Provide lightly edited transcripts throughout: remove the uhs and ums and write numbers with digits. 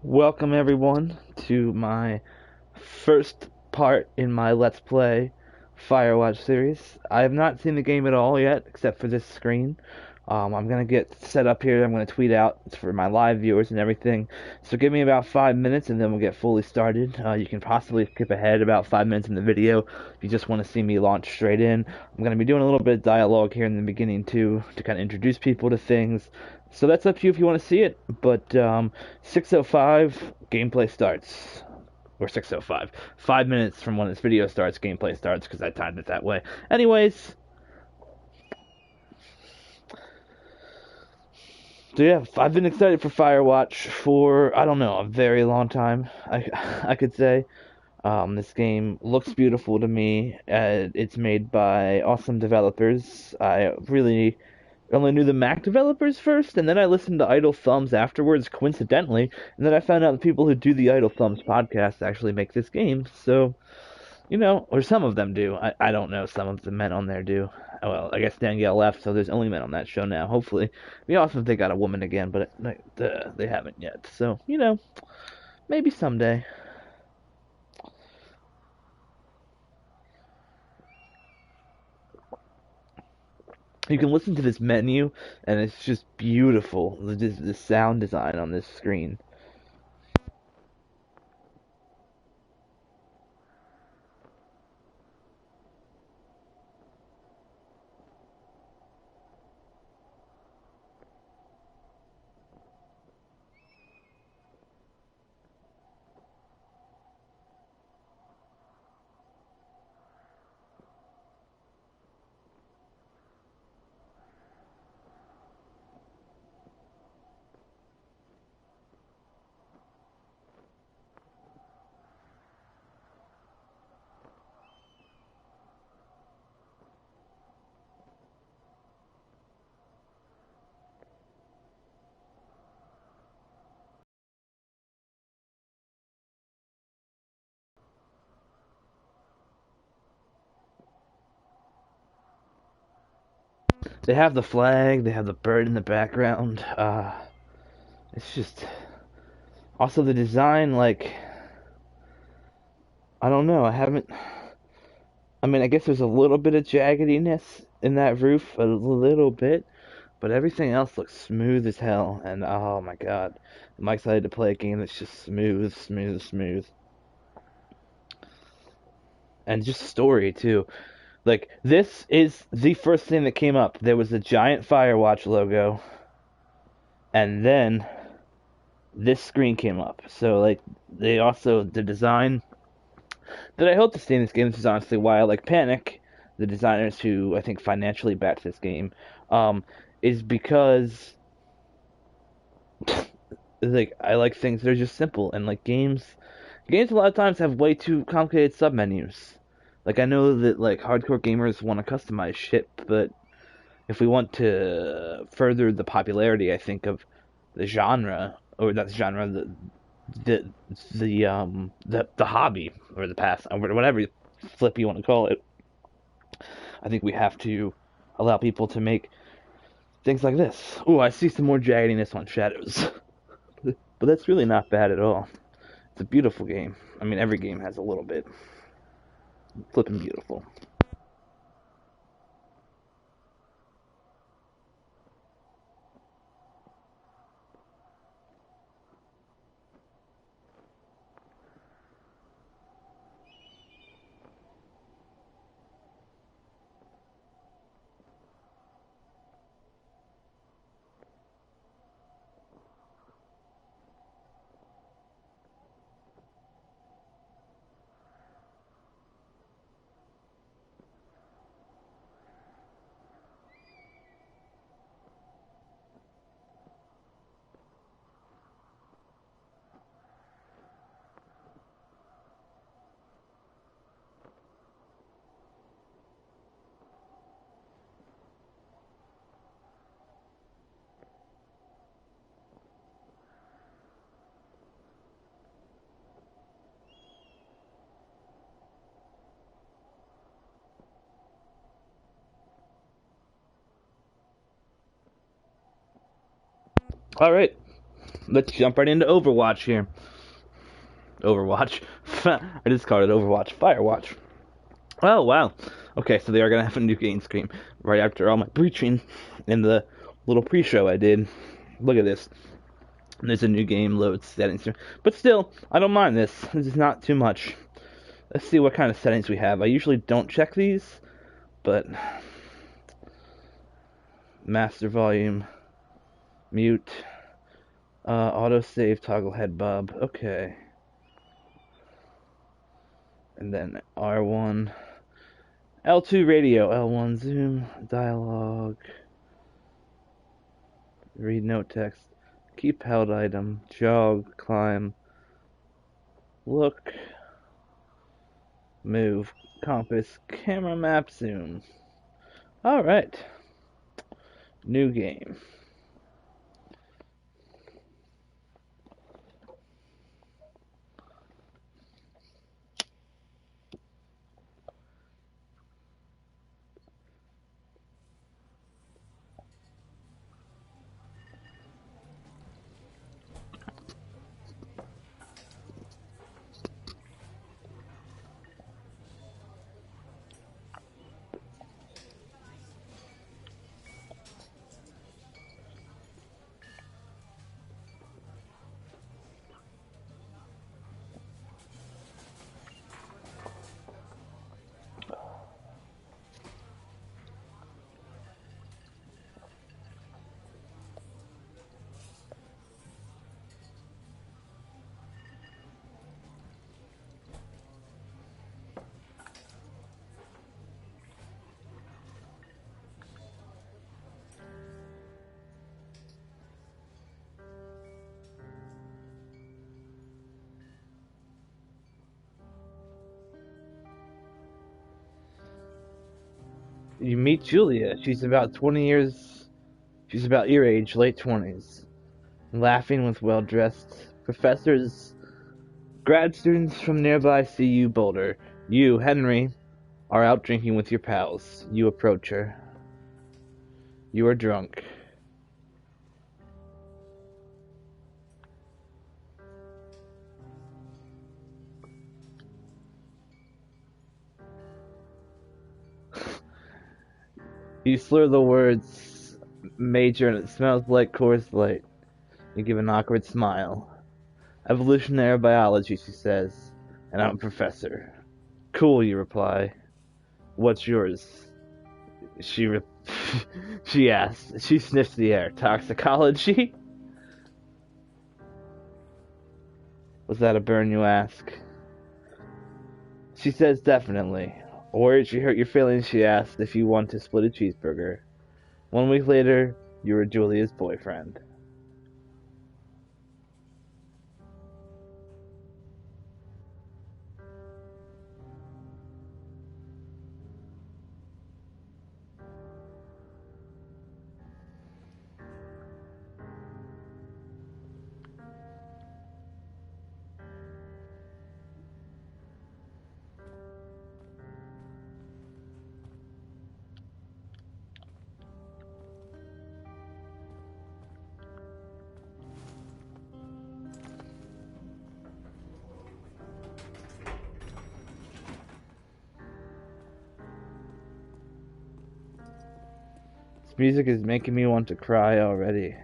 Welcome everyone to my first part in my Let's Play Firewatch series. I have not seen the game at all yet, except for this screen. I'm gonna get set up here. I'm gonna tweet out. It's for my live viewers and everything. So give me about 5 minutes, and then we'll get fully started. You can possibly skip ahead about 5 minutes in the video if you just want to see me launch straight in. I'm gonna be doing a little bit of dialogue here in the beginning too, to kind of introduce people to things. So that's up to you if you want to see it. But 6:05 gameplay starts. Or 6:05. 5 minutes from when this video starts, gameplay starts because I timed it that way. Anyways, so yeah, I've been excited for Firewatch for I don't know a very long time. I could say this game looks beautiful to me. It's made by awesome developers. I really only knew the Mac developers first, and then I listened to Idle Thumbs afterwards, coincidentally, and then I found out the people who do the Idle Thumbs podcast actually make this game. So or some of them do. I don't know. Some of the men on there do. Well, I guess Danielle left, so there's only men on that show now. Hopefully, we also they got a woman again, but they haven't yet. So maybe someday. You can listen to this menu, and it's just beautiful. The sound design on this screen. They have the flag. They have the bird in the background. It's just also the design. Like I don't know. I haven't. I mean, I guess there's a little bit of jaggediness in that roof, a little bit, but everything else looks smooth as hell. And oh my god, I'm excited to play a game that's just smooth, smooth, smooth, and just story too. Like this is the first thing that came up. There was a giant Firewatch logo, and then this screen came up. So like they also the design that I hope to see in this game. This is honestly why I like Panic, the designers who I think financially backed this game, um, is because like I like things that are just simple and like games a lot of times have way too complicated submenus. Like I know that like hardcore gamers want to customize shit, but if we want to further the popularity, I think of the genre or not the genre, the the hobby or the path or whatever flip you want to call it. I think we have to allow people to make things like this. Oh, I see some more jaggediness on shadows. But that's really not bad at all. It's a beautiful game. I mean, every game has a little bit. Flipping beautiful. All right. let's jump right into Overwatch here. Overwatch. I just called it Overwatch. Firewatch. Oh, wow. Okay, so they are going to have a new game screen right after all my preaching in the little pre-show I did. Look at this. There's a new game load settings here. But still, I don't mind this. This is not too much. Let's see what kind of settings we have. I usually don't check these, but master volume, mute, autosave, toggle head bob. Okay. And then R1, L2 radio, L1 zoom, dialogue, read note text, keep held item, jog, climb, look, move, compass, camera map, zoom. Alright. New game. You meet Julia. She's about your age, late 20s. Laughing with well-dressed professors. Grad students from nearby CU Boulder. You, Henry, are out drinking with your pals. You approach her. You are drunk. You slur the words major and it smells like Coors Light. You give an awkward smile. Evolutionary biology, she says, and I'm a professor. Cool, you reply. What's yours? She re- she asks. She sniffs the air. Toxicology? Was that a burn, you ask? She says definitely. Or did she hurt your feelings, she asked, if you want to split a cheeseburger. 1 week later, you were Julia's boyfriend. This music is making me want to cry already.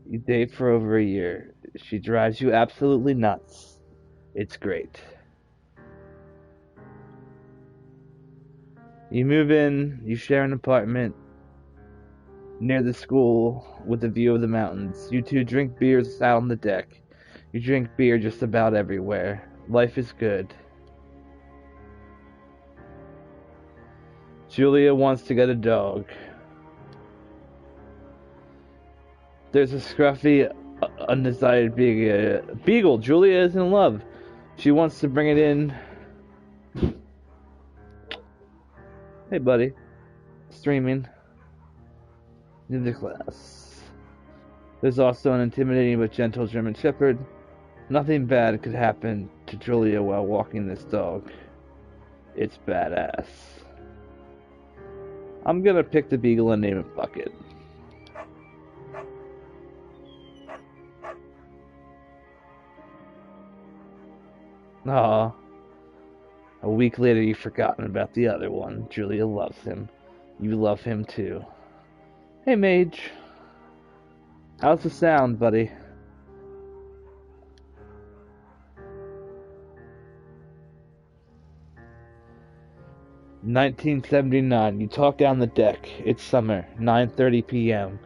You date for over a year. She drives you absolutely nuts. It's great. You move in, you share an apartment near the school with a view of the mountains. You two drink beers out on the deck. You drink beer just about everywhere. Life is good. Julia wants to get a dog. There's a scruffy, undecided beagle. Julia is in love. She wants to bring it in. Hey, buddy. Streaming. In the class. There's also an intimidating but gentle German Shepherd. Nothing bad could happen to Julia while walking this dog. It's badass. I'm gonna pick the beagle and name it Bucket. Aw. A week later, you've forgotten about the other one. Julia loves him. You love him too. Hey, Mage. How's the sound, buddy? "1979. You talk down the deck. It's summer, 9:30 p.m.,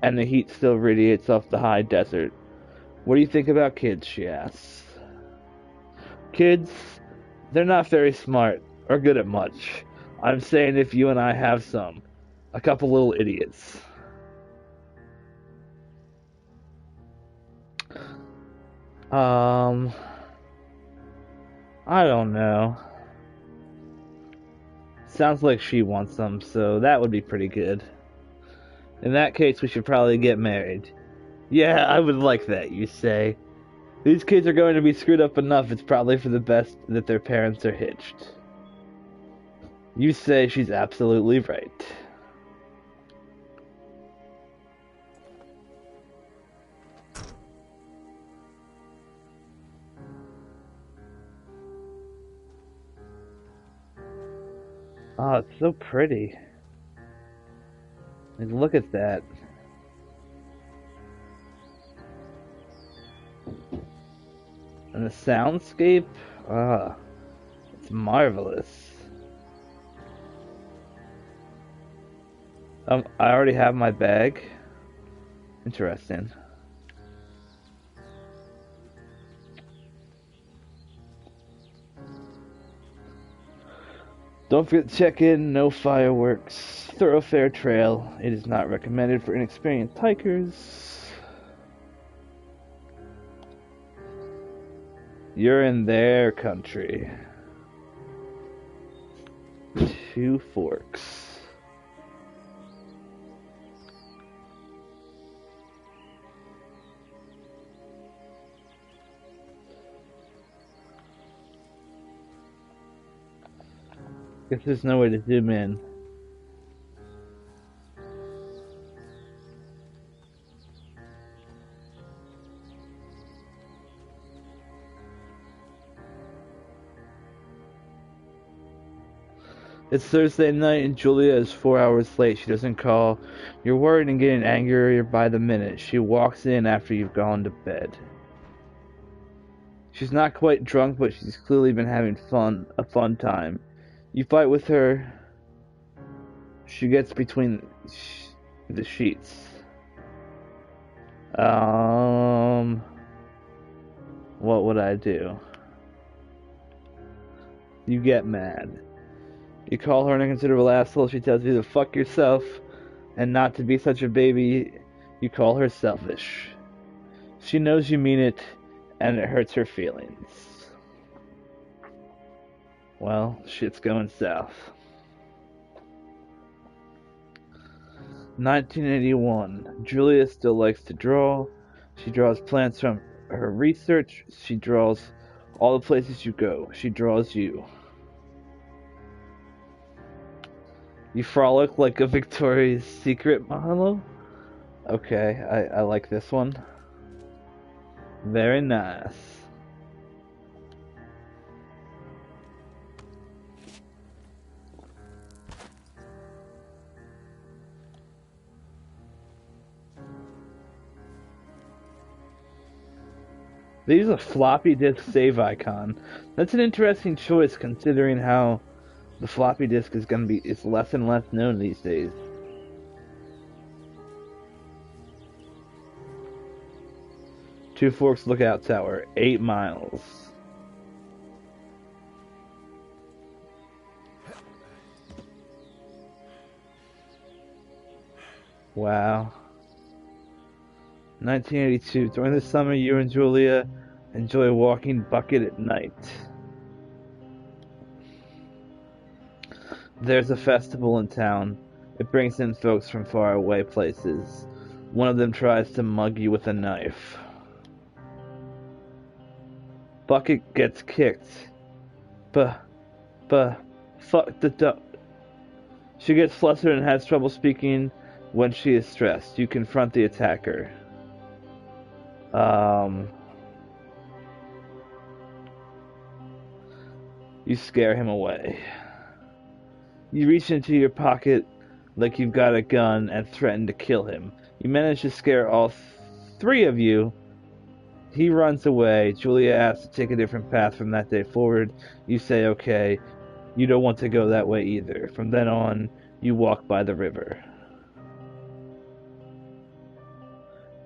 and the heat still radiates off the high desert. What do you think about kids?" she asks. "Kids? They're not very smart, or good at much. I'm saying if you and I have some. A couple little idiots." Um, I don't know. Sounds like she wants some, so that would be pretty good. In that case, we should probably get married. Yeah, I would like that, you say. These kids are going to be screwed up enough, it's probably for the best that their parents are hitched. You say she's absolutely right. Oh, it's so pretty. Like, look at that. And the soundscape, it's marvelous. I already have my bag. Interesting. Don't forget to check in, no fireworks. Thoroughfare trail. It is not recommended for inexperienced hikers. You're in their country. Two Forks. Guess there's no way to zoom in. It's Thursday night and Julia is 4 hours late. She doesn't call. You're worried and getting angrier by the minute. She walks in after you've gone to bed. She's not quite drunk, but she's clearly been having a fun time. You fight with her. She gets between the sheets. What would I do? You get mad. You call her an inconsiderable asshole. She tells you to fuck yourself and not to be such a baby. You call her selfish. She knows you mean it, and it hurts her feelings. Well, shit's going south. 1981. Julia still likes to draw. She draws plants from her research. She draws all the places you go. She draws you. You frolic like a Victoria's Secret model? Okay, I like this one. Very nice. They use a floppy disk save icon. That's an interesting choice considering how the floppy disk is less and less known these days. Two Forks Lookout Tower, 8 miles. Wow. 1982. During the summer, you and Julia enjoy walking Bucket at night. There's a festival in town. It brings in folks from far away places. One of them tries to mug you with a knife. Bucket gets kicked. Buh, buh, fuck the duck. She gets flustered and has trouble speaking when she is stressed. You confront the attacker. Um, you scare him away. You reach into your pocket like you've got a gun and threaten to kill him. You manage to scare all three of you. He runs away. Julia asks to take a different path from that day forward. You say okay. You don't want to go that way either. From then on, you walk by the river.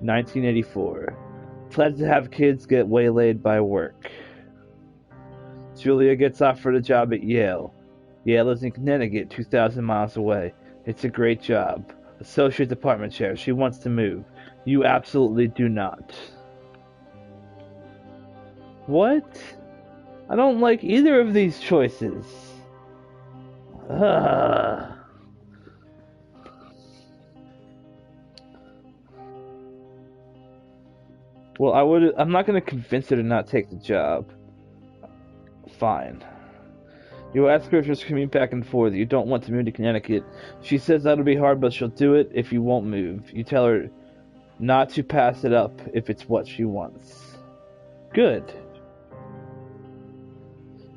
1984. Plans to have kids get waylaid by work. Julia gets offered a job at Yale. Yale is in Connecticut, 2,000 miles away. It's a great job. Associate department chair. She wants to move. You absolutely do not. What? I don't like either of these choices. Ugh. Well, I'm not going to convince her to not take the job. Fine. You ask her if she's commuting back and forth. You don't want to move to Connecticut. She says that'll be hard, but she'll do it if you won't move. You tell her not to pass it up if it's what she wants. Good.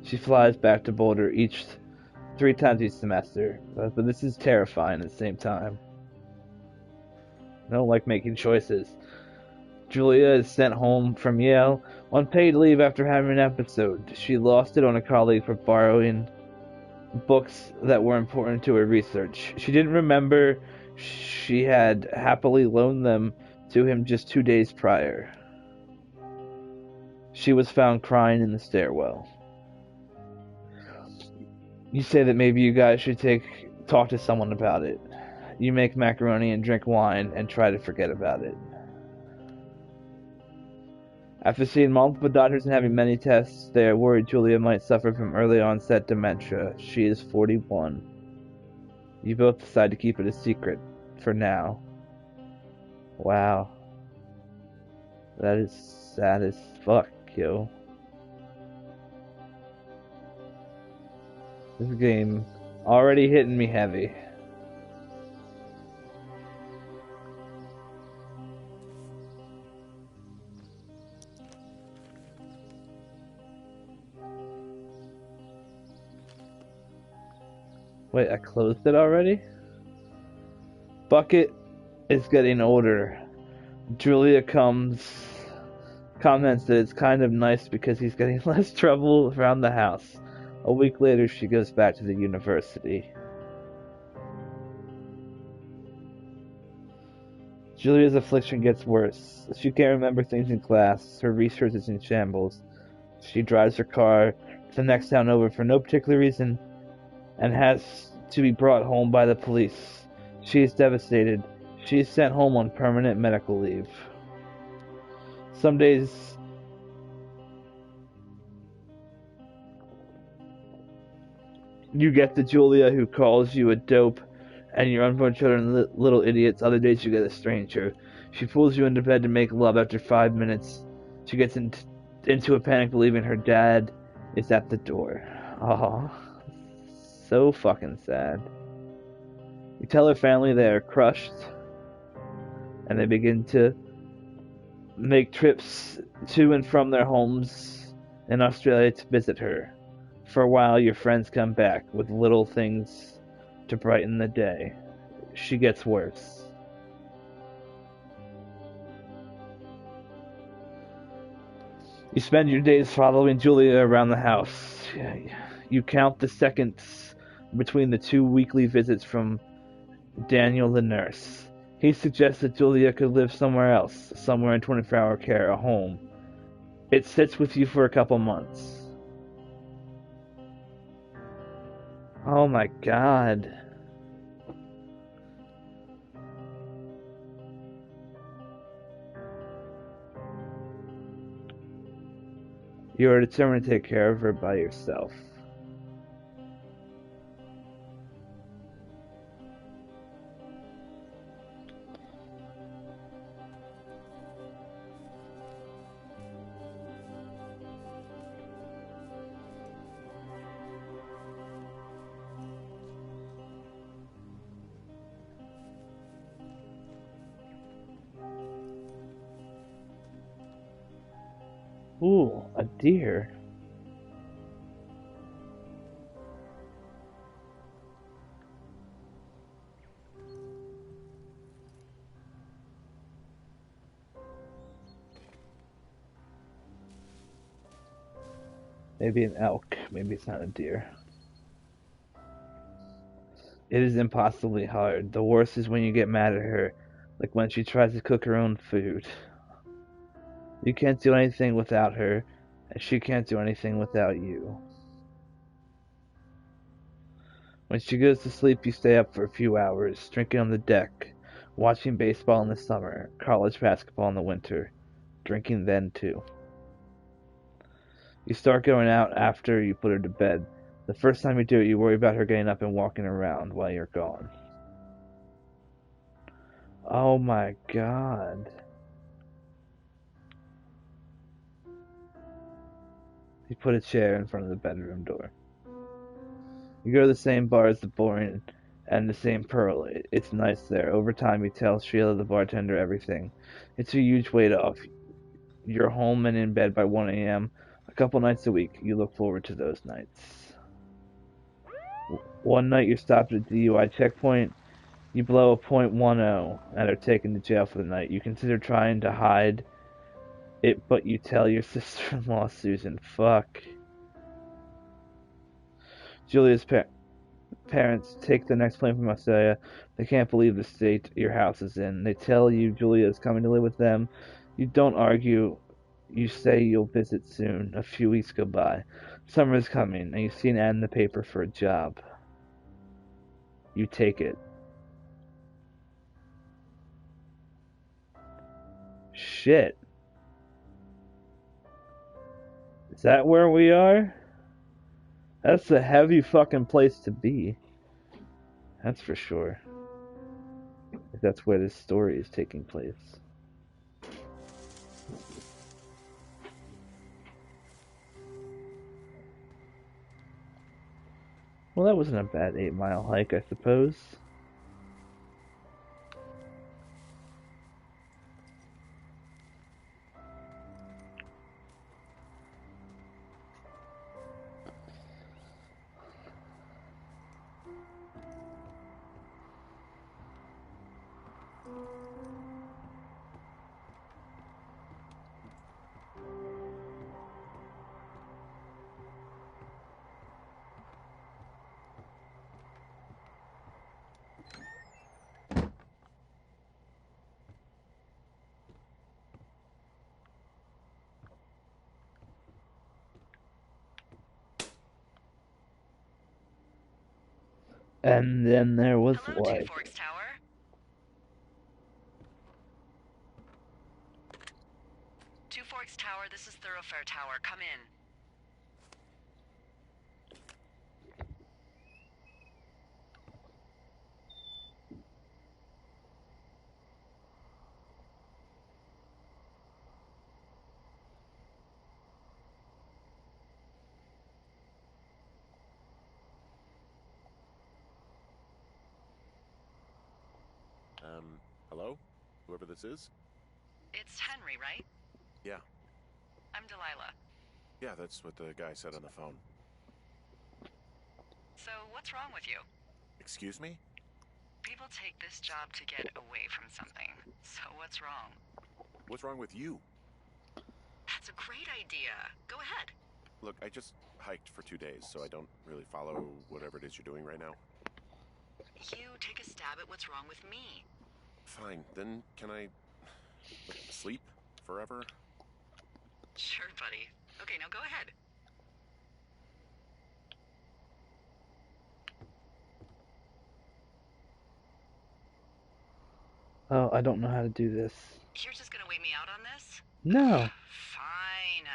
She flies back to Boulder 3 times each semester. But this is terrifying at the same time. I don't like making choices. Julia is sent home from Yale on paid leave after having an episode. She lost it on a colleague for borrowing books that were important to her research. She didn't remember she had happily loaned them to him just 2 days prior. She was found crying in the stairwell. You say that maybe you guys should talk to someone about it. You make macaroni and drink wine and try to forget about it. After seeing multiple doctors and having many tests, they are worried Julia might suffer from early onset dementia. She is 41. You both decide to keep it a secret for now. Wow. That is sad as fuck, yo. This game already hitting me heavy. Wait, I closed it already? Bucket is getting older. Julia comments that it's kind of nice because he's getting less trouble around the house. A week later, she goes back to the university. Julia's affliction gets worse. She can't remember things in class. Her research is in shambles. She drives her car to the next town over for no particular reason and has to be brought home by the police. She is devastated. She is sent home on permanent medical leave. Some days you get the Julia who calls you a dope and your unborn children little idiots. Other days you get a stranger. She pulls you into bed to make love. After 5 minutes, she gets into a panic believing her dad is at the door. Oh, so fucking sad. You tell her family they are crushed, and they begin to make trips to and from their homes in Australia to visit her. For a while, your friends come back with little things to brighten the day. She gets worse. You spend your days following Julia around the house. You count the seconds between the 2 weekly visits from Daniel the nurse. He suggests that Julia could live somewhere else, somewhere in 24-hour care, a home. It sits with you for a couple months. Oh my god. You are determined to take care of her by yourself. Ooh, a deer. Maybe an elk. Maybe it's not a deer. It is impossibly hard. The worst is when you get mad at her, like when she tries to cook her own food. You can't do anything without her, and she can't do anything without you. When she goes to sleep, you stay up for a few hours, drinking on the deck, watching baseball in the summer, college basketball in the winter, drinking then too. You start going out after you put her to bed. The first time you do it, you worry about her getting up and walking around while you're gone. Oh my god. You put a chair in front of the bedroom door. You go to the same bar as the boring and the same Pearl. It's nice there. Over time, you tell Sheila, the bartender, everything. It's a huge weight off. You're home and in bed by 1 a.m. A couple nights a week. You look forward to those nights. One night, you're stopped at a DUI checkpoint. You blow a .10 and are taken to jail for the night. You consider trying to hide it, but you tell your sister-in-law, Susan. Fuck. Julia's parents take the next plane from Australia. They can't believe the state your house is in. They tell you Julia is coming to live with them. You don't argue. You say you'll visit soon. A few weeks go by. Summer is coming, and you see an ad in the paper for a job. You take it. Shit. Is that where we are? That's a heavy fucking place to be. That's for sure. If that's where this story is taking place. Well, that wasn't a bad 8 mile hike, I suppose. And then there was Hello, Two like, Forks Tower. Two Forks Tower, this is Thoroughfare Tower. Come in. Hello? Whoever this is? It's Henry, right? Yeah. I'm Delilah. Yeah, that's what the guy said on the phone. So, what's wrong with you? Excuse me? People take this job to get away from something. So, what's wrong? What's wrong with you? That's a great idea. Go ahead. Look, I just hiked for 2 days, so I don't really follow whatever it is you're doing right now. You take a stab at what's wrong with me. Fine, then can I sleep forever? Sure, buddy. Okay, now go ahead. oh, I don't know how to do this. You're just gonna wait me out on this? No. Fine.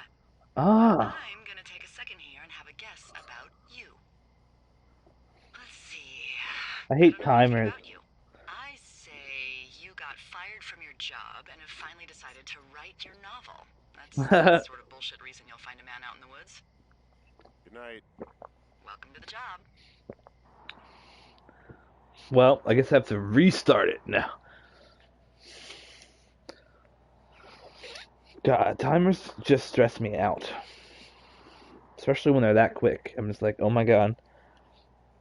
Ah. I'm gonna take a second here and have a guess about you. Let's see. I hate don't know anything timers. about you. I say you got fired from your job and have finally decided to write your novel. That's the sort of bullshit reason you'll find a man out in the woods. Good night. Welcome to the job. Well, I guess I have to restart it now. God, timers just stress me out. Especially when they're that quick. I'm just like, oh my god,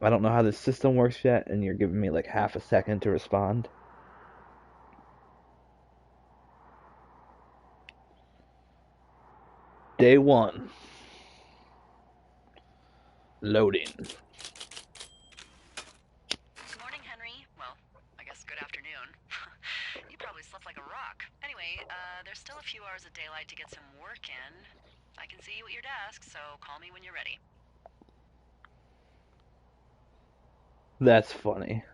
I don't know how this system works yet, and you're giving me like half a second to respond. Day one. Loading. Morning, Henry. Well, I guess good afternoon. You probably slept like a rock. Anyway, there's still a few hours of daylight to get some work in. I can see you at your desk, so call me when you're ready. That's funny.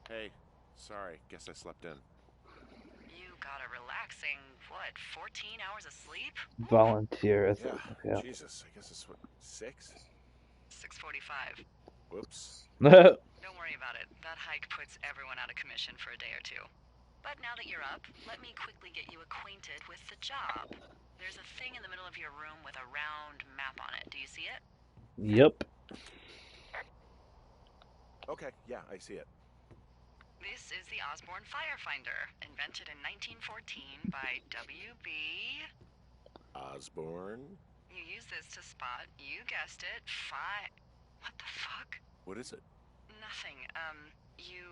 Hey, sorry. Guess I slept in. You got a relaxing, what, 14 hours of sleep? Oof. Volunteer as Yeah, yeah. Jesus. I guess it's what, 6? 6:45. Whoops. Don't worry about it. That hike puts everyone out of commission for a day or two. But now that you're up, let me quickly get you acquainted with the job. There's a thing in the middle of your room with a round map on it. Do you see it? Yep. Okay, yeah, I see it. This is the Osborne Firefinder, invented in 1914 by W.B. Osborne? You use this to spot, you guessed it, What the fuck? What is it? Nothing. You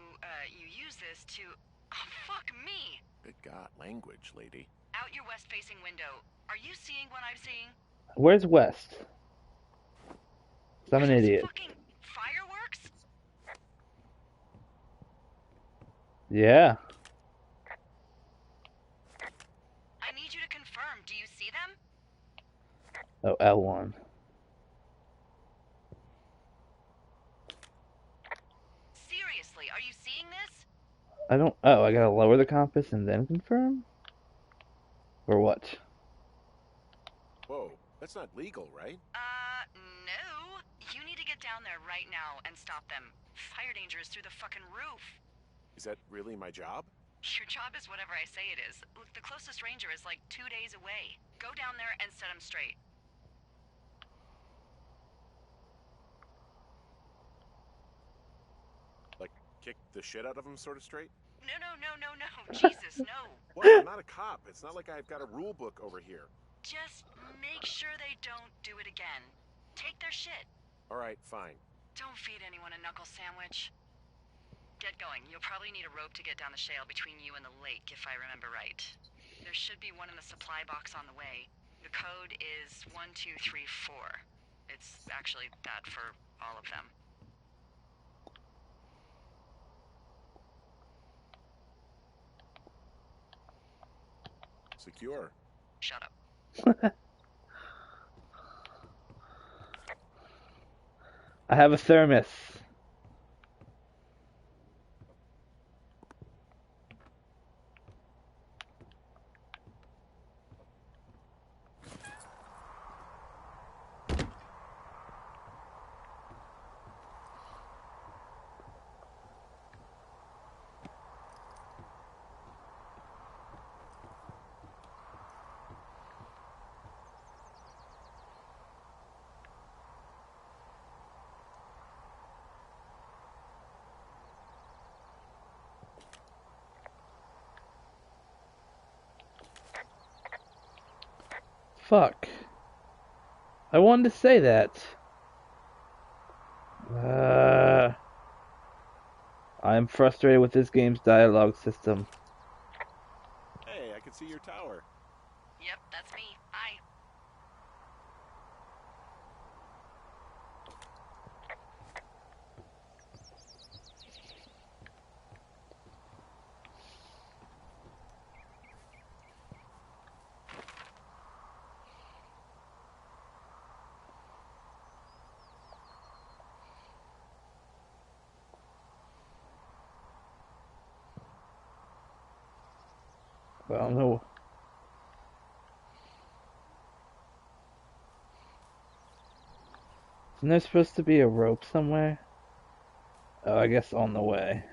use this to... Oh, fuck me! Good God, language, lady. Out your west-facing window. Are you seeing what I'm seeing? Where's West? 'Cause I'm Are an those idiot. fucking fireworks? Yeah. I need you to confirm. Do you see them? Oh, L1. Seriously, are you seeing this? I don't. Oh, I gotta lower the compass and then confirm? Or what? Whoa, that's not legal, right? No. You need to get down there right now and stop them. Fire danger is through the fucking roof. Is that really my job? Your job is whatever I say it is. Look, the closest ranger is like 2 days away. Go down there and set him straight. Like, kick the shit out of him sort of straight? No. Jesus, no. What? I'm not a cop. It's not like I've got a rule book over here. Just make sure they don't do it again. Take their shit. All right, fine. Don't feed anyone a knuckle sandwich. Get going. You'll probably need a rope to get down the shale between you and the lake, if I remember right. There should be one in the supply box on the way. The code is 1234. It's actually that for all of them. Secure. Shut up. I have a thermos. Fuck. I wanted to say that. I'm frustrated with this game's dialogue system. Hey, I can see your tower. Yep, that's me. Hi. Well, no. Isn't there supposed to be a rope somewhere? Oh, I guess on the way.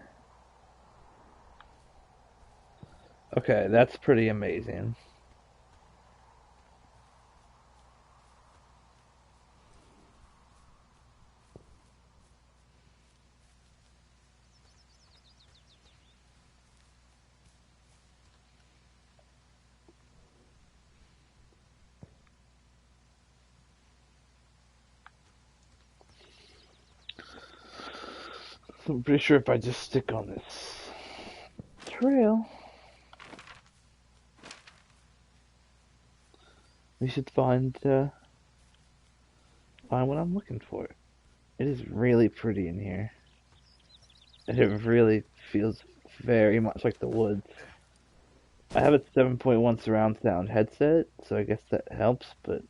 Okay, that's pretty amazing. So I'm pretty sure if I just stick on this trail, we should find what I'm looking for. It is really pretty in here. And it really feels very much like the woods. I have a 7.1 surround sound headset, so I guess that helps, but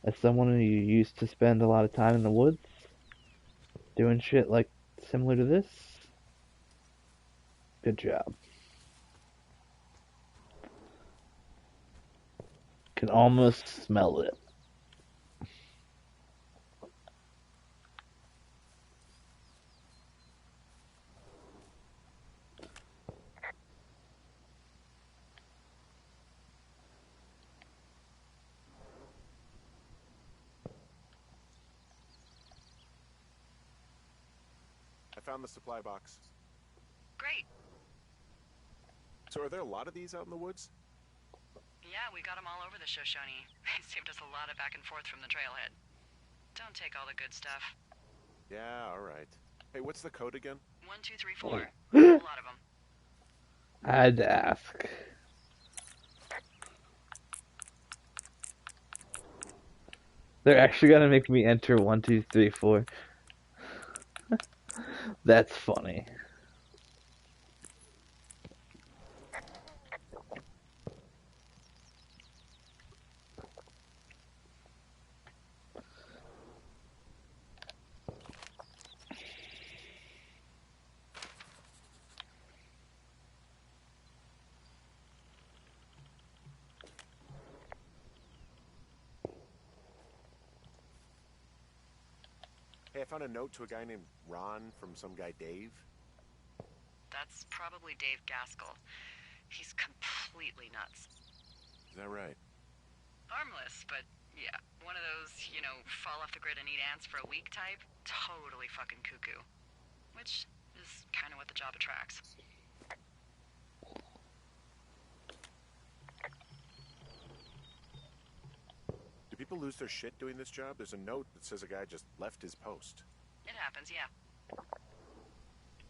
as someone who used to spend a lot of time in the woods doing shit like similar to this, good job. Can almost smell it. I found the supply box. Great. So are there a lot of these out in the woods? Yeah, we got them all over the Shoshone. They saved us a lot of back and forth from the trailhead. Don't take all the good stuff. Yeah, all right. Hey, what's the code again? 1, 2, 3, 4. A whole lot of them. I had to ask. They're actually gonna make me enter 1, 2, 3, 4. That's funny. Hey, I found a note to a guy named Ron from some guy Dave. That's probably Dave Gaskell. He's completely nuts. Is that right? Harmless, but yeah, one of those, fall off the grid and eat ants for a week type. Totally fucking cuckoo. Which is kind of what the job attracts. Do people lose their shit doing this job? There's a note that says a guy just left his post. It happens, yeah.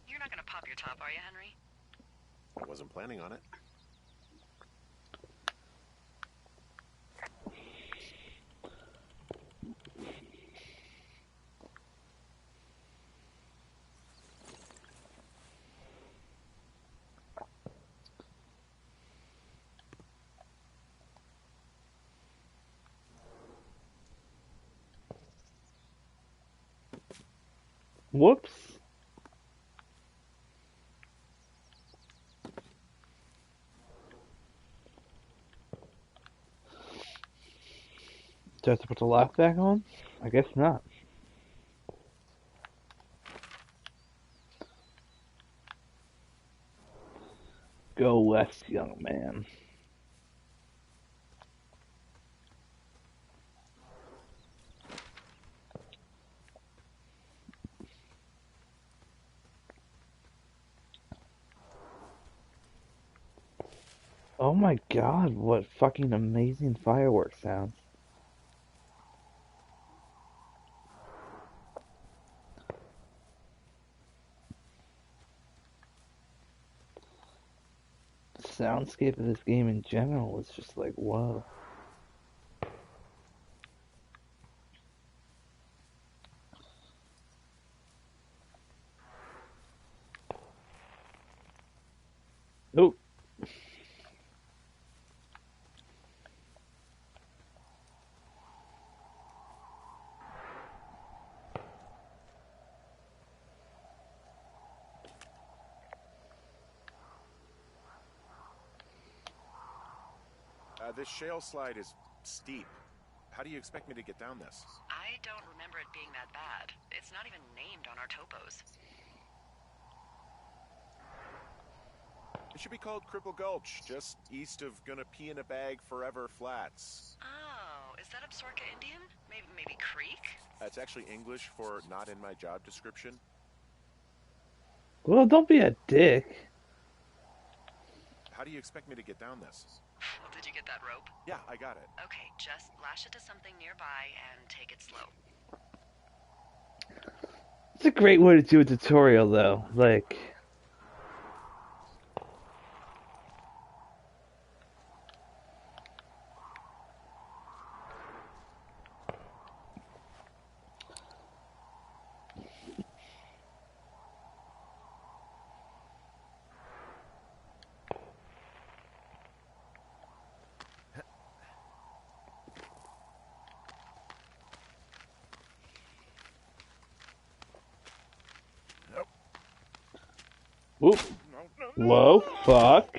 You're not gonna pop your top, are you, Henry? I wasn't planning on it. Whoops. Do I have to put the lock back on? I guess not. Go west, young man. Oh my god, what fucking amazing fireworks sounds. The soundscape of this game in general is just like, whoa. Oh, This shale slide is steep. How do you expect me to get down this? I don't remember it being that bad. It's not even named on our topos. It should be called Cripple Gulch, just east of Gonna Pee in a Bag Forever Flats. Oh, is that Absorka Indian? Maybe Creek? That's actually English for not in my job description. well, don't be a dick. How do you expect me to get down this? Well, did you get that rope? Yeah, I got it. Okay, just lash it to something nearby and take it slow. It's a great way to do a tutorial, though. Like, Nope. whoop, No, no, whoa, no! fuck.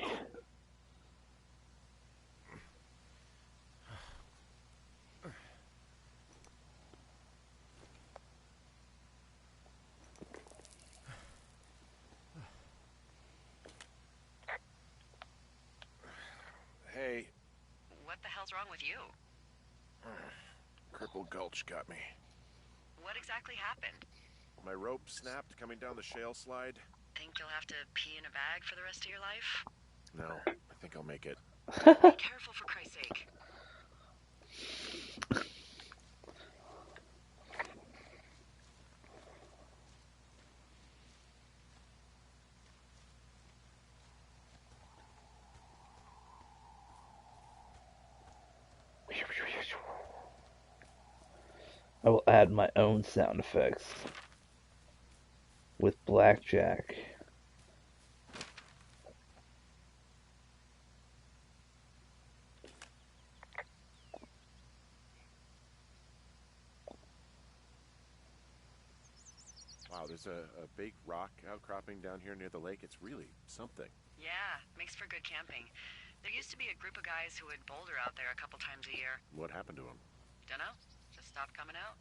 Hey, What the hell's wrong with you? Cripple Gulch got me. What exactly happened? My rope snapped coming down the shale slide. Think you'll have to pee in a bag for the rest of your life? No, I think I'll make it. Be careful, for Christ's sake. I will add my own sound effects with blackjack. Wow, there's a big rock outcropping down here near the lake. It's really something. Yeah, makes for good camping. There used to be a group of guys who would boulder out there a couple times a year. What happened to him? Dunno, just stopped coming out.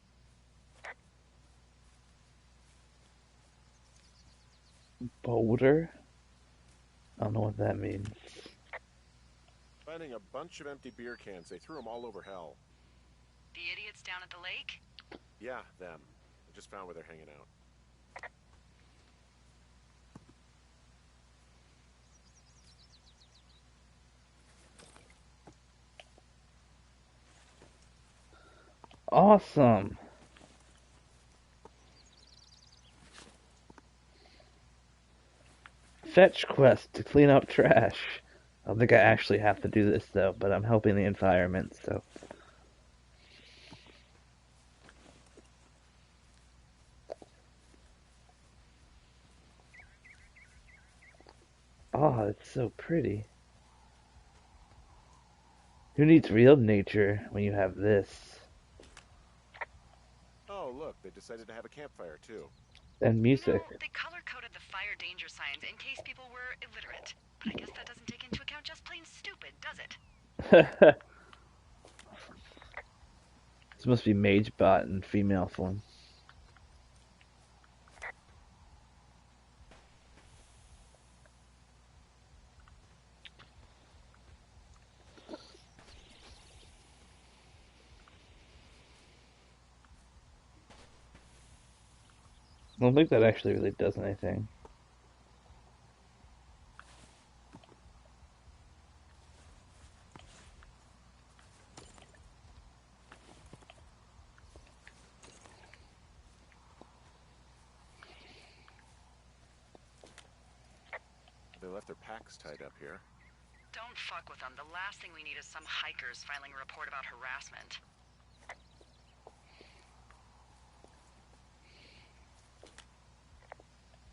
Boulder? I don't know what that means. Finding a bunch of empty beer cans. They threw them all over hell. The idiots down at the lake? Yeah, them. I just found where they're hanging out. Awesome. Fetch quest to clean up trash. I don't think I actually have to do this though, but I'm helping the environment, so. Oh, it's so pretty. Who needs real nature when you have this? Oh, look, they decided to have a campfire, too. And You know, music. they color-coded the fire danger signs in case people were illiterate. But I guess that doesn't take into account just plain stupid, does it? This must be MageBot in female form. I don't think that actually really does anything. They left their packs tied up here. Don't fuck with them. The last thing we need is some hikers filing a report about harassment.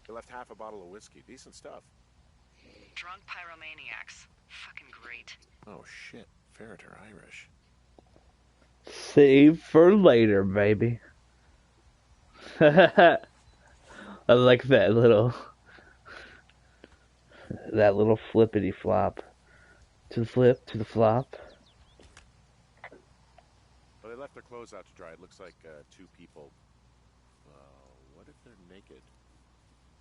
They left half a bottle of whiskey. Decent stuff. Drunk pyromaniacs. Fucking great. Oh, shit. Ferret are Irish. Save for later, baby. I like that little flippity flop. To the flip, to the flop. Well, they left their clothes out to dry. It looks like two people. What if they're naked?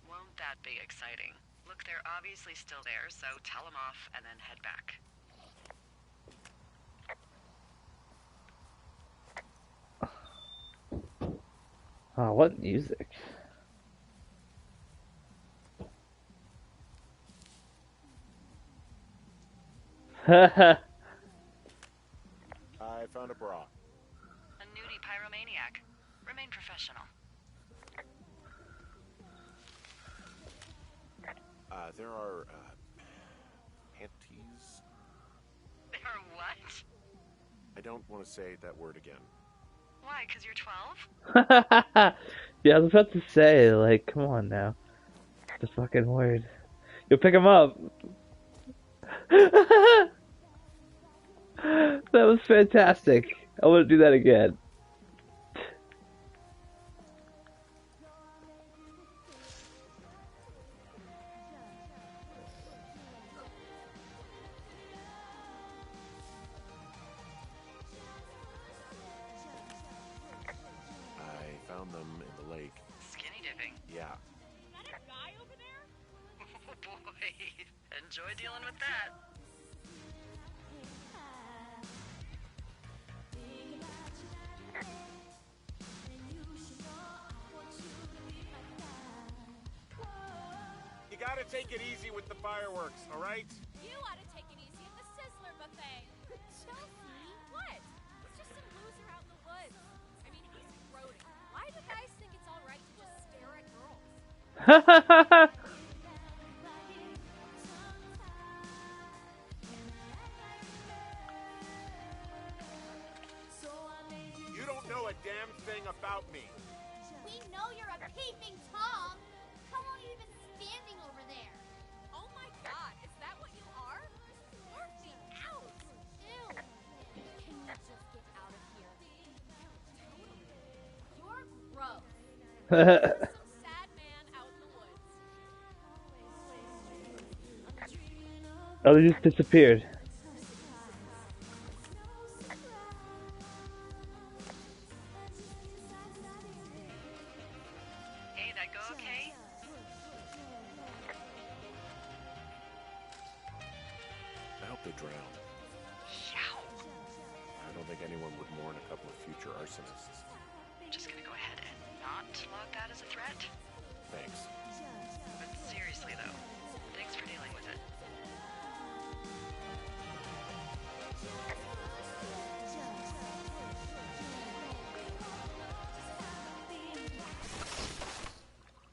Won't that be exciting? Look, they're obviously still there, so tell them off and then head back. Oh, what music? I found a bra. A nudie pyromaniac. Remain professional. There are, panties? There are what? I don't want to say that word again. Why, 'cause you're 12? Yeah, I was about to say, like, come on now. The fucking word. You'll pick him up. That was fantastic. I want to do that again. I found them in the lake. Skinny dipping. Yeah. Is that a guy over there? Oh boy. Enjoy dealing with that. You gotta take it easy with the fireworks, all right? You ought to take it easy at the Sizzler buffet. Chelsea, what? He's just some loser out in the woods. I mean, he's grody. Why do guys think it's all right to just stare at girls? You don't know a damn thing about me. We know you're a peeping Tom. How long have you been standing over there? Oh my God, is that what you are? Work me out. Ew. Can you just get out of here? You're gross. You're some sad man out in the woods. Oh, they just disappeared. Hey, that go okay? I hope they drown. Yow. I don't think anyone would mourn a couple of future arsonists. Just gonna go ahead and not log that as a threat. Thanks. But seriously though, thanks for dealing with it.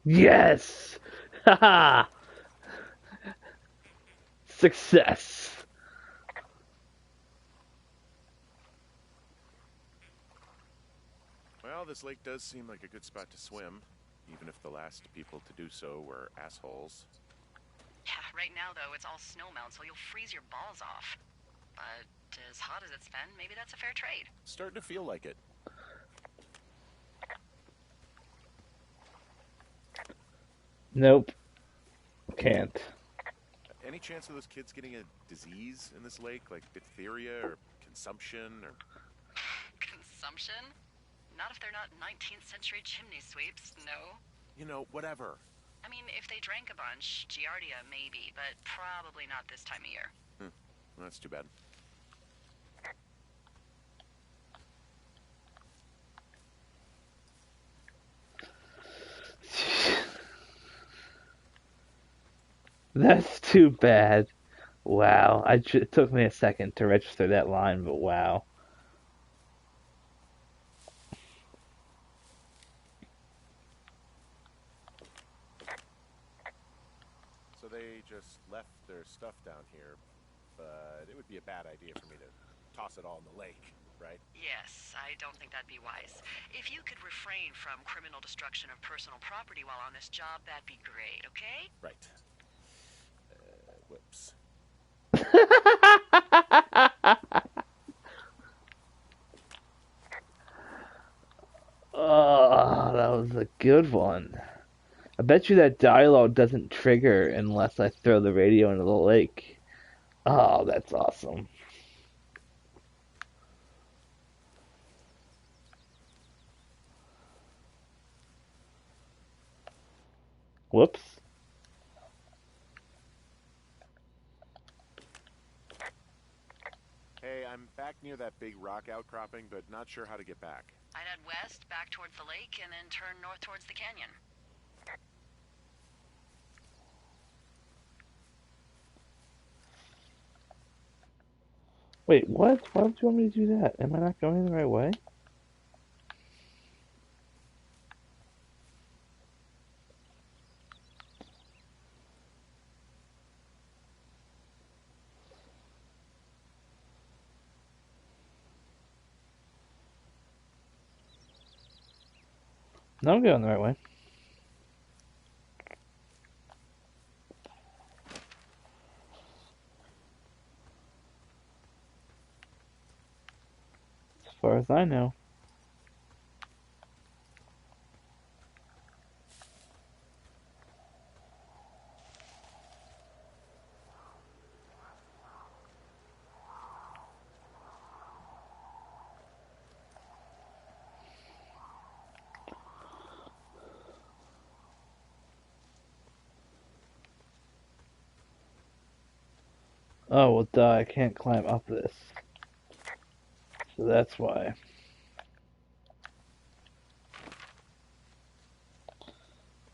Yes! Haha! Success! Well, this lake does seem like a good spot to swim, even if the last people to do so were assholes. Yeah, right now though, it's all snowmelt, so you'll freeze your balls off. But as hot as it's been, maybe that's a fair trade. Starting to feel like it. Nope. Can't. Any chance of those kids getting a disease in this lake, like diphtheria or consumption or... Consumption? Not if they're not 19th century chimney sweeps, no. You know, whatever. I mean, if they drank a bunch, Giardia maybe, but probably not this time of year. Well, that's too bad. That's too bad. Wow. It took me a second to register that line, but wow. So they just left their stuff down here, but it would be a bad idea for me to toss it all in the lake, right? Yes, I don't think that'd be wise. If you could refrain from criminal destruction of personal property while on this job, that'd be great, okay? Right. Whoops. Oh, that was a good one. I bet you that dialogue doesn't trigger unless I throw the radio into the lake. Oh, that's awesome. Whoops. Hey, I'm back near that big rock outcropping, but not sure how to get back. I'd head west, back towards the lake, and then turn north towards the canyon. Wait, what? Why would you want me to do that? Am I not going the right way? No, I'm going the right way. As far as I know. Oh, well, duh, I can't climb up this. So that's why.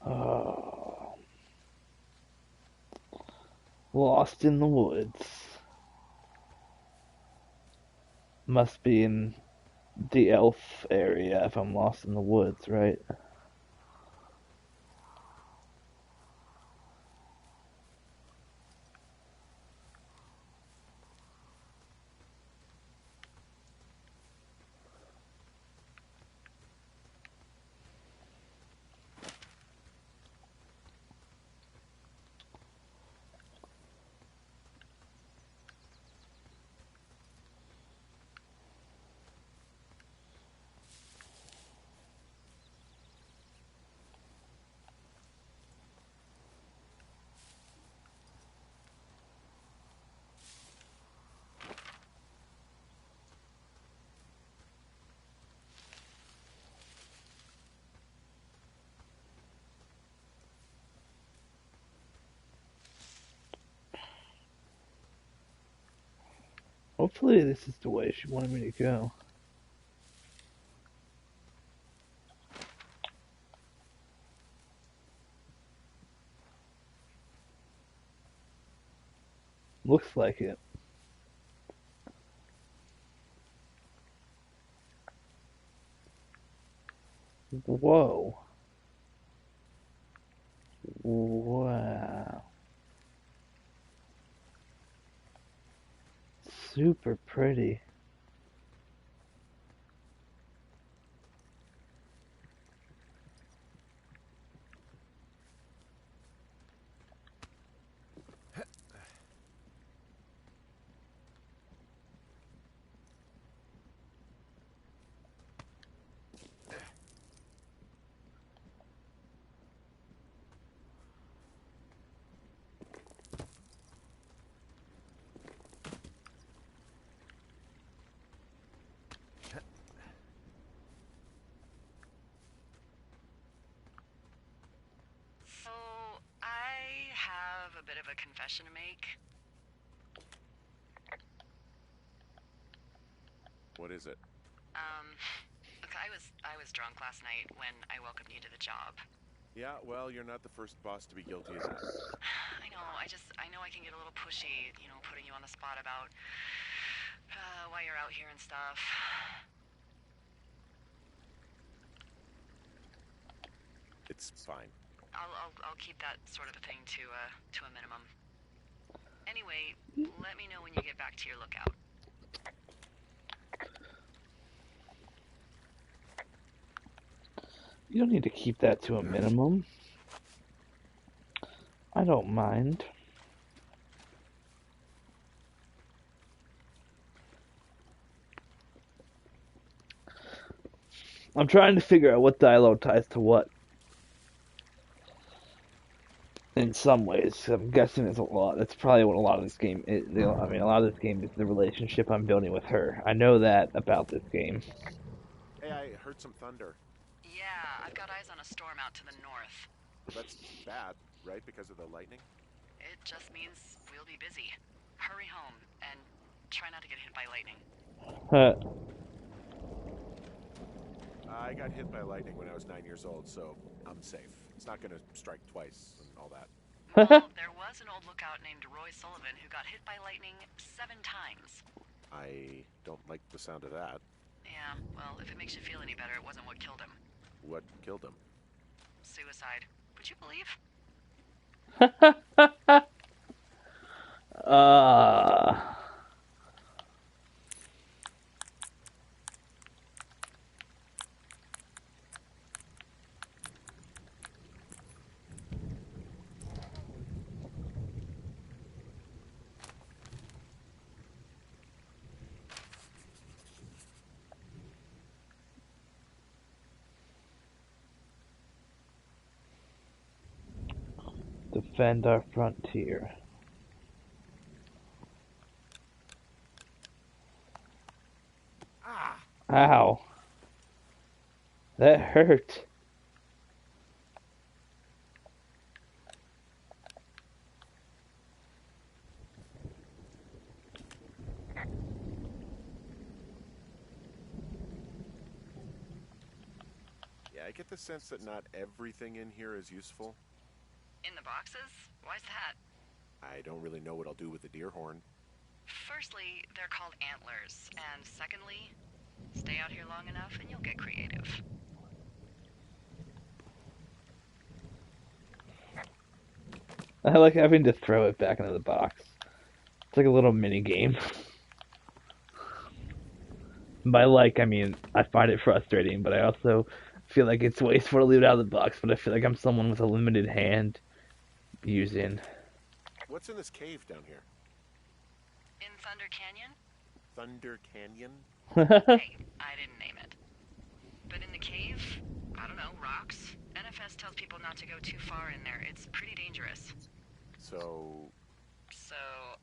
Oh. Lost in the woods. Must be in the elf area if I'm lost in the woods, right? Hopefully this is the way she wanted me to go. Looks like it. Whoa. Wow. Super pretty. So, I have a bit of a confession to make. What is it? Look, I was drunk last night when I welcomed you to the job. Yeah, well, you're not the first boss to be guilty of that. I know I can get a little pushy, putting you on the spot about why you're out here and stuff. It's fine. I'll keep that sort of a thing to a minimum. Anyway, let me know when you get back to your lookout. You don't need to keep that to a minimum. I don't mind. I'm trying to figure out what dialogue ties to what. In some ways, I'm guessing there's a lot. That's probably what a lot of this game is. I mean, a lot of this game is the relationship I'm building with her. I know that about this game. Hey, I heard some thunder. Yeah, I've got eyes on a storm out to the north. That's bad, right? Because of the lightning? It just means we'll be busy. Hurry home, and try not to get hit by lightning. I got hit by lightning when I was 9 years old, so I'm safe. It's not going to strike twice and all that. Well, there was an old lookout named Roy Sullivan who got hit by lightning 7 times. I don't like the sound of that. Yeah, well, if it makes you feel any better, it wasn't what killed him. What killed him? Suicide. Would you believe? uh, Defend our frontier. Ah! Ow. That hurt. Yeah, I get the sense that not everything in here is useful. In the boxes? Why's that? I don't really know what I'll do with the deer horn. Firstly, they're called antlers. And secondly, stay out here long enough and you'll get creative. I like having to throw it back into the box. It's like a little mini game. By like, I mean, I find it frustrating, but I also feel like it's wasteful to leave it out of the box, but I feel like I'm someone with a limited hand using. What's in this cave down here? In Thunder Canyon? Thunder Canyon? Hey, I didn't name it. But in the cave, I don't know, rocks? NFS tells people not to go too far in there. It's pretty dangerous. So, So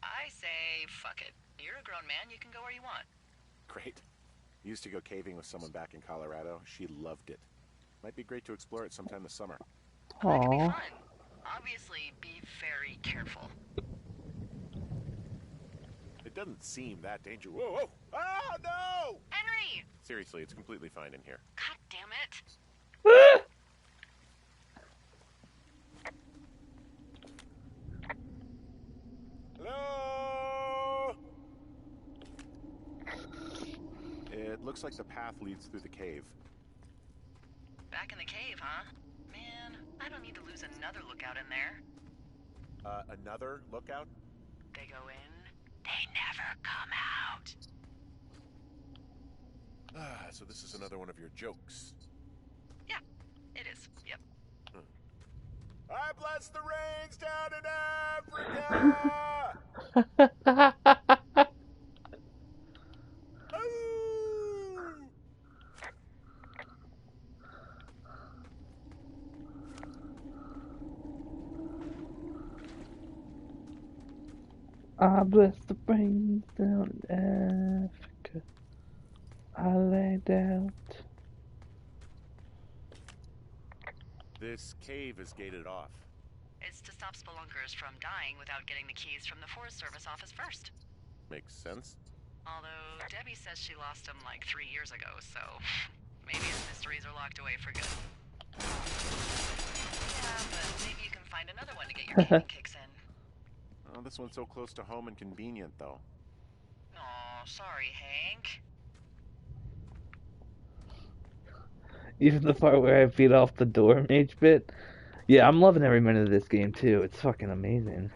I say, fuck it. You're a grown man, you can go where you want. great. Used to go caving with someone back in Colorado. She loved it. Might be great to explore it sometime this summer. That could be Aww. fun. Obviously, be very careful. It doesn't seem that dangerous. Whoa, whoa! Oh, no! Henry! Seriously, it's completely fine in here. God damn it. Hello? It looks like the path leads through the cave. Back in the cave, huh? Man, I don't need to lose another lookout in there. Another lookout? They go in, they never come out. Ah, so this is another one of your jokes. Yeah, it is. Yep. I bless the rains down in Africa! Ooh! I bless the brains down in Africa. I laid out. This cave is gated off. It's to stop spelunkers from dying without getting the keys from the Forest Service office first. Makes sense. Although Debbie says she lost them like 3 years ago, so maybe his mysteries are locked away for good. Yeah, but maybe you can find another one to get your gaming kicks in. Oh, this one's so close to home and convenient, though. Aw, sorry, Hank. Even the part where I beat off the door mage bit. Yeah, I'm loving every minute of this game too. It's fucking amazing.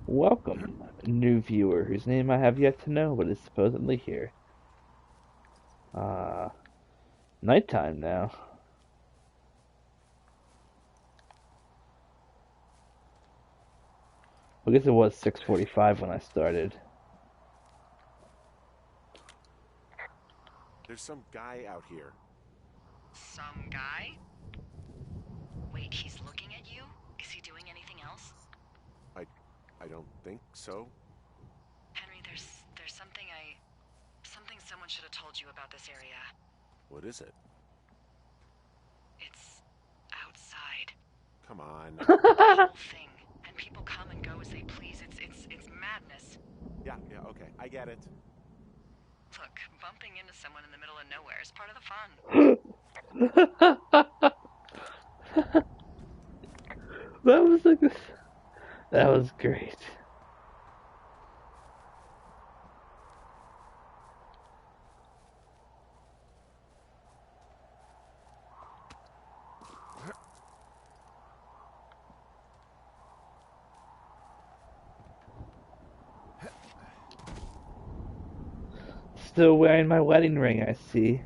Welcome, new viewer whose name I have yet to know but is supposedly here. Nighttime now. I guess it was 6:45 when I started. There's some guy out here. Some guy? Wait, he's looking at you? Is he doing anything else? I don't think so. Henry, there's something someone should have told you about this area. What is it? It's outside. Come on. The whole thing. And people come and go as they please. It's madness. Yeah, okay. I get it. Look, bumping into someone in the middle of nowhere is part of the fun. That was like this. That was great. Still wearing my wedding ring, I see.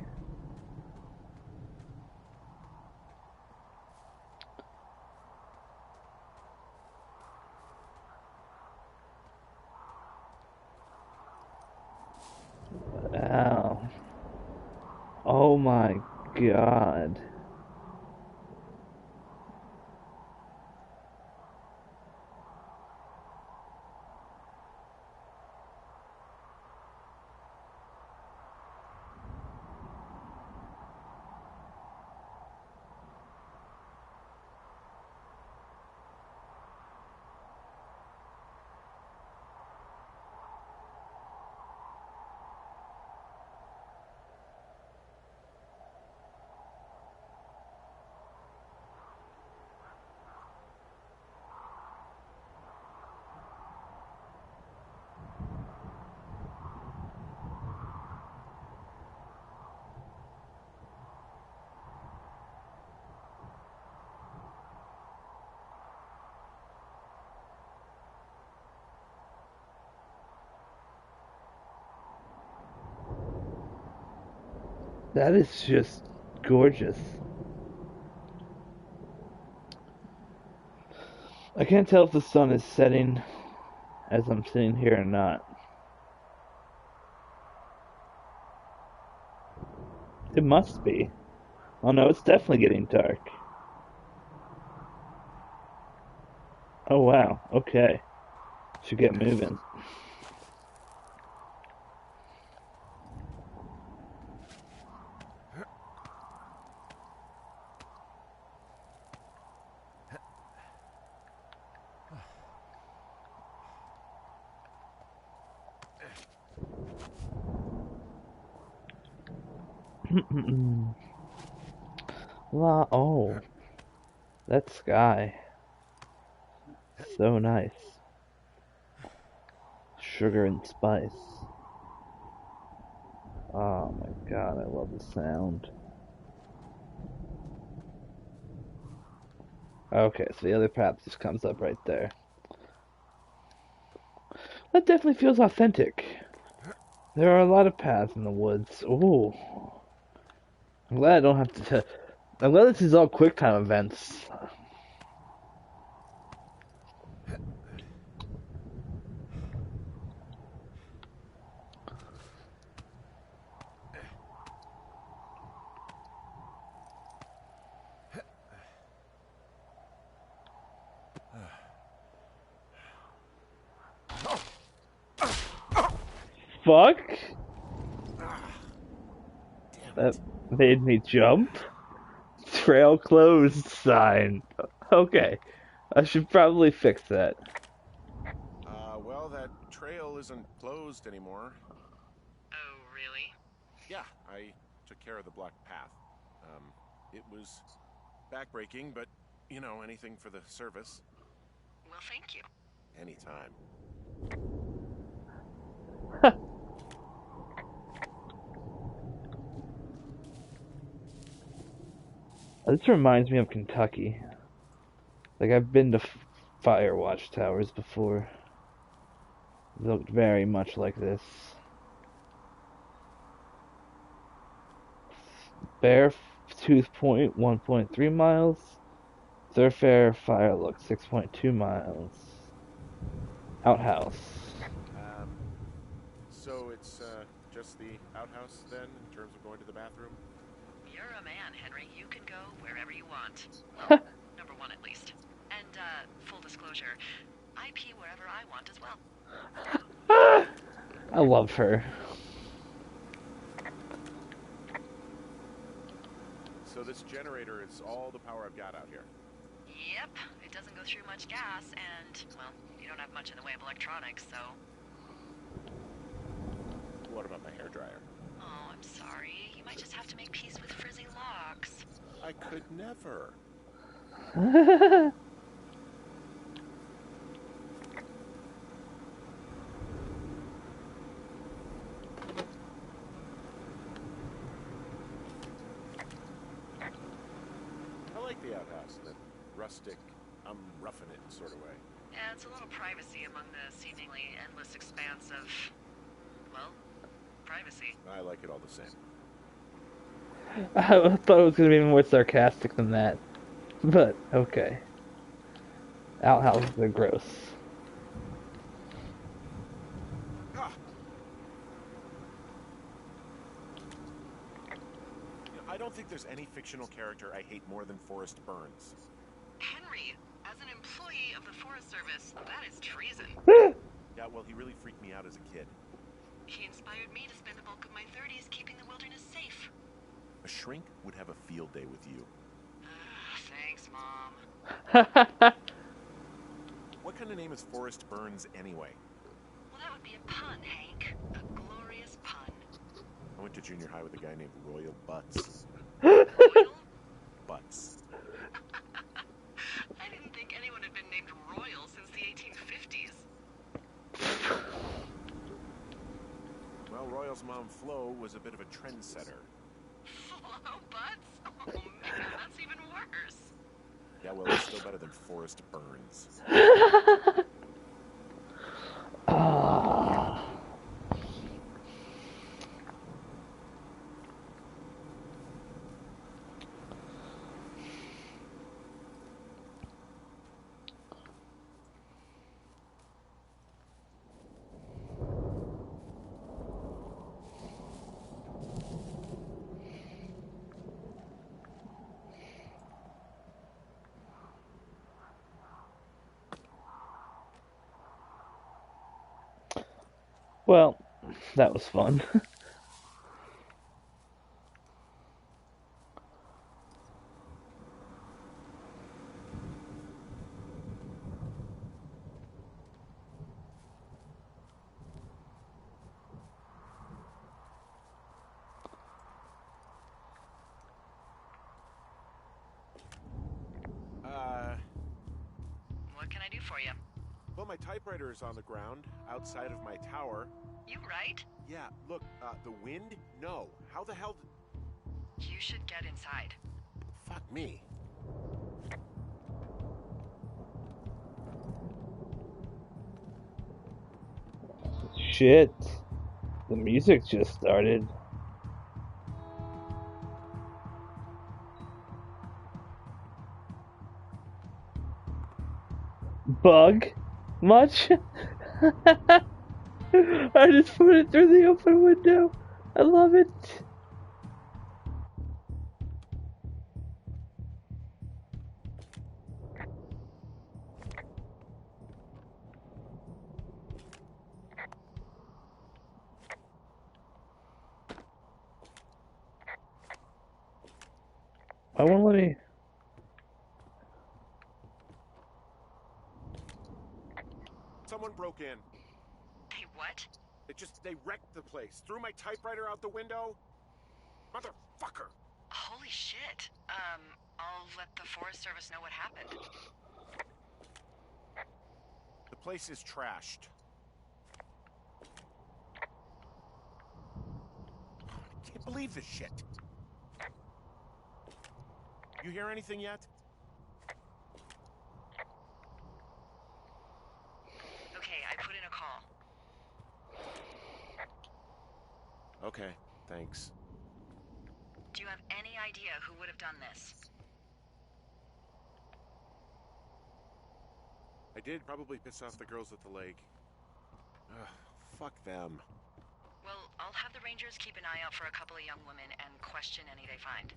Wow. God. That is just gorgeous. I can't tell if the sun is setting as I'm sitting here or not. It must be. Oh no, it's definitely getting dark. Oh wow, okay. Should get moving. Oh, that sky. So nice. Sugar and spice. Oh my god, I love the sound. Okay, so the other path just comes up right there. That definitely feels authentic. There are a lot of paths in the woods. Ooh. I'm glad I don't have to. I'm glad this is all quick time events. Fuck? That made me jump? Trail closed sign. Okay. I should probably fix that. Well, that trail isn't closed anymore. Oh, really? Yeah, I took care of the blocked path. It was backbreaking, but, you know, anything for the service. Well, thank you. Anytime. This reminds me of Kentucky. Like, I've been to Firewatch towers before. They looked very much like this. Beartooth Point, 1.3 miles. Thoroughfare Firelook, 6.2 miles. Outhouse. So it's, just the outhouse, then, in terms of going to the bathroom? You're a man, Henry. You can go wherever you want. Well, number one at least. And, full disclosure, I pee wherever I want as well. I love her. So this generator is all the power I've got out here. Yep, it doesn't go through much gas, and, well, you don't have much in the way of electronics, so... What about my hairdryer? Oh, I'm sorry. You might just have to make peace with frizzy locks. I could never. I like the outhouse in that rustic, I'm roughing it sort of way. Yeah, it's a little privacy among the seemingly endless expanse of, well, privacy. I like it all the same. I thought it was going to be more sarcastic than that. But, okay. Outhouses are gross. Ah! I don't think there's any fictional character I hate more than Forrest Burns. Henry, as an employee of the Forest Service, that is treason. Yeah, well, he really freaked me out as a kid. He inspired me to spend the bulk of my 30s keeping the wilderness safe. A shrink would have a field day with you. Thanks, Mom. What kind of name is Forrest Burns anyway? Well, that would be a pun, Hank. A glorious pun. I went to junior high with a guy named Royal Butts. Royal? Butts. I didn't think anyone had been named Royal since the 1850s. Well, Royal's mom, Flo, was a bit of a trendsetter. Flo Butts? Oh, man, that's even worse. Yeah, well, it's still better than Forrest Burns. Ah. Well, that was fun. What can I do for you? Well, my typewriter is on the ground, outside of my tower. You right? Yeah, look, the wind? No. How the hell did... You should get inside. Fuck me. Shit. The music just started. Bug? Much? I just put it through the open window. I love it. I won't let me. Someone broke in. Hey, what? They wrecked the place. Threw my typewriter out the window. Motherfucker! Holy shit. I'll let the Forest Service know what happened. The place is trashed. I can't believe this shit. You hear anything yet? Okay, I put in a call. Okay, thanks. Do you have any idea who would have done this? I did probably piss off the girls at the lake. Ugh, fuck them. Well, I'll have the Rangers keep an eye out for a couple of young women and question any they find.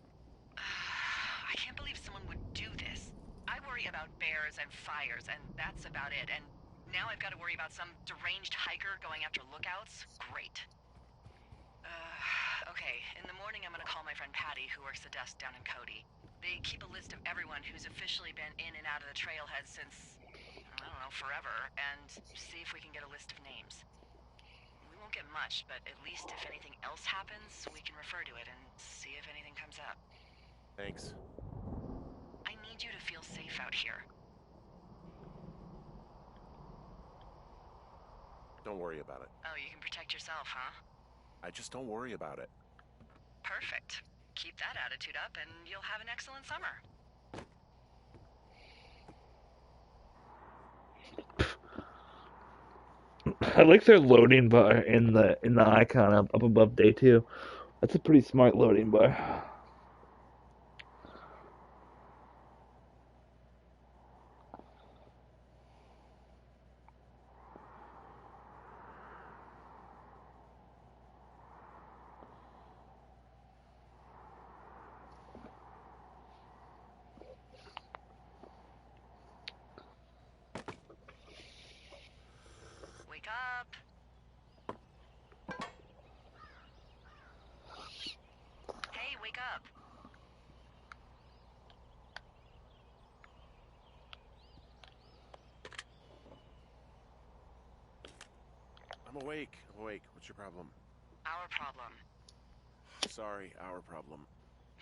I can't believe someone would do this. I worry about bears and fires, and that's about it. And now I've got to worry about some deranged hiker going after lookouts? Great. Okay, in the morning I'm gonna call my friend Patty, who works the desk down in Cody. They keep a list of everyone who's officially been in and out of the trailhead since, I don't know, forever, and see if we can get a list of names. We won't get much, but at least if anything else happens, we can refer to it and see if anything comes up. Thanks. I need you to feel safe out here. Don't worry about it. Oh, you can protect yourself, huh? I just don't worry about it. Perfect. Keep that attitude up and you'll have an excellent summer. I like their loading bar in the icon up above day 2. That's a pretty smart loading bar. I'm awake. I'm awake. What's your problem? Our problem. Sorry, our problem.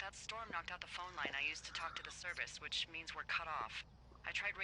That storm knocked out the phone line I used to talk to the service, which means we're cut off. I tried